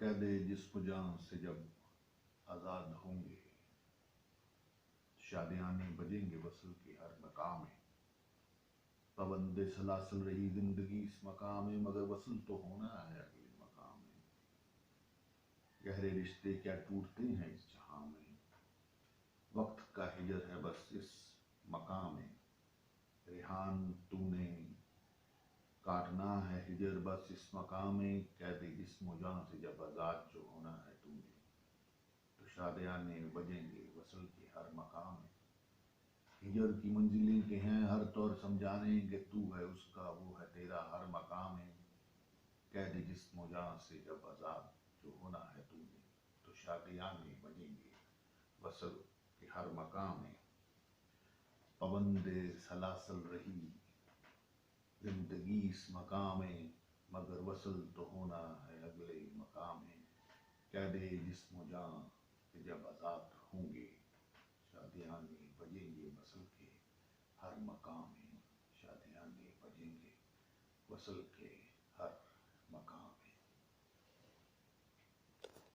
قید جسم جان سے جب آزاد ہوں گے، شادیانے بجیں گے وصل کے ہر مقام میں۔ پابند سلاسل رہی زندگی اس مقام میں، مگر وصل تو ہونا ہے اگلے مقام میں۔ گہرے رشتے کیا ٹوٹتے ہیں اس جہاں میں، وقت کا ہجر ہے بس اس مقام میں۔ ریحان تو نے کاٹنا ہے ہجر بس اس مقام میں، قید جسم و جان سے جب آزاد جو ہونا ہے تو نے، تو شادیانے بجیں گے وصل کے ہر مقام میں۔ ہجر کی منزلیں کے ہیں ہر طور سمجھانے، کہ تو ہے اس کا وہ ہے تیرا ہر مقام ہے۔ قید جسم و جان سے جب آزاد جو ہونا ہے تو نے، تو شادیانے بجیں گے وصل کے ہر مقام میں۔ پابند سلاسل رہی زندگی اس مقام میں، مگر وصل تو ہونا ہے اگلے مقام میں۔ قید جسم و جان سے جب آزاد ہوں گے، شادیانے بجیں گے وصل کے ہر مقام میں۔ شادیانے بجیں گے وصل کے ہر مقام میں۔